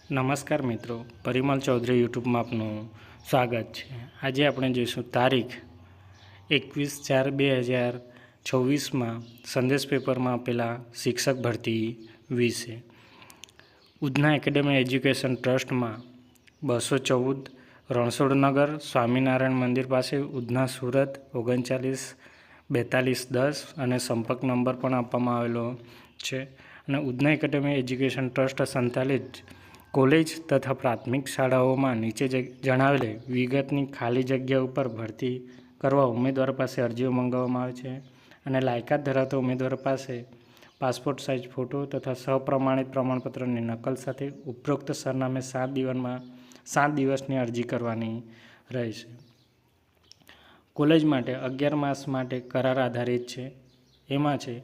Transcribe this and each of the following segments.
નમસ્કાર મિત્રો, પરિમલ ચૌધરી યુટ્યુબમાં આપનું સ્વાગત છે। આજે આપણે જોઈશું તારીખ 21/4/2024માં સંદેશ પેપરમાં આપેલા શિક્ષક ભરતી વિશે। ઉધના એકેડેમી એજ્યુકેશન ટ્રસ્ટમાં 214 રણછોડનગર સ્વામિનારાયણ મંદિર પાસે ઉધના સુરત 394210 અને સંપર્ક નંબર પણ આપવામાં આવેલો છે। અને ઉધના એકેડેમી એજ્યુકેશન ટ્રસ્ટ સંચાલિત કોલેજ તથા પ્રાથમિક શાળાઓમાં નીચે જણાવેલી વિગતની ખાલી જગ્યા ઉપર ભરતી કરવા ઉમેદવારો પાસે અરજીઓ મંગાવવામાં આવે છે અને લાયકાત ધરાવતા ઉમેદવારો પાસે પાસપોર્ટ સાઇઝ ફોટો તથા સપ્રમાણિત પ્રમાણપત્રની નકલ સાથે ઉપરોક્ત સરનામે 7 દિવસની અરજી કરવાની રહેશે। કોલેજ માટે 11 માસ માટે કરાર આધારિત છે। એમાં છે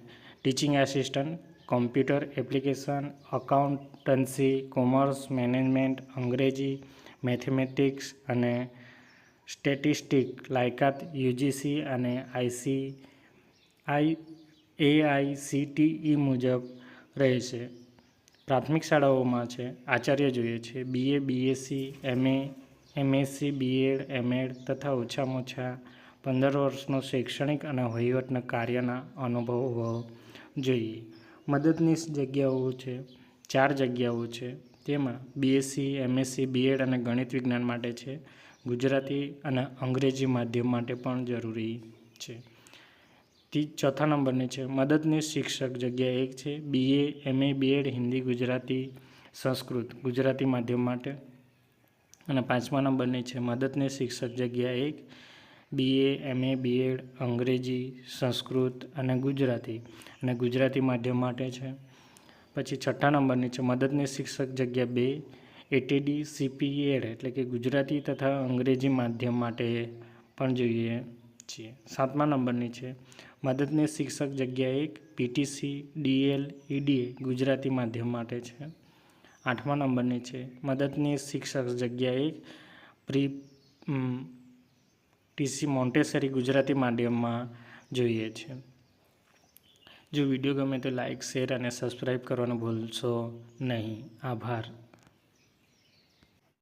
teaching assistant, computer application, accountancy, commerce, management, અંગ્રેજી, મેથેમેટિક્સ અને સ્ટેટિસ્ટિક લાયકાત યુજીસી અને AICTE મુજબ રહેશે। પ્રાથમિક શાળાઓમાં છે આચાર્ય જોઈએ છે BA, BSc, MA, MSc, BEd, MEd તથા ઓછામાં ઓછા 15 વર્ષનો શૈક્ષણિક અને વહીવટના કાર્યના અનુભવ હોવો જોઈએ। મદદનીશ જગ્યાઓ છે 4 જગ્યાઓ છે, તેમાં BSc, MSc, BEd અને ગણિત વિજ્ઞાન માટે છે। ગુજરાતી અને અંગ્રેજી માધ્યમ માટે પણ જરૂરી છે। ચોથા નંબરની છે મદદનીશ શિક્ષક જગ્યા 1 છે BA, MA, BEd Hindi, Gujarati, Sanskrit Gujarati માધ્યમ માટે। અને 5મા નંબરની છે મદદનીશ શિક્ષક જગ્યા 1 BA, MA, BEd અંગ્રેજી, સંસ્કૃત અને ગુજરાતી માધ્યમ માટે છે। પછી 6ઠ્ઠા નંબરની છે મદદનીશ શિક્ષક જગ્યા 2 ATD CPEd એટલે કે ગુજરાતી તથા અંગ્રેજી માધ્યમ માટે પણ જોઈએ છીએ। 7મા નંબરની છે મદદનીશ શિક્ષક જગ્યા 1 PTC DL EDA ગુજરાતી માધ્યમ માટે છે। 8મા નંબરની છે મદદનીશ શિક્ષક જગ્યા 1 પ્રી TC મોન્ટેસરી ગુજરાતી માધ્યમમાં જોઈએ છે। જો વિડીયો ગમે તો લાઇક, શેર અને સબસ્ક્રાઈબ કરવાનું ભૂલશો નહીં। આભાર।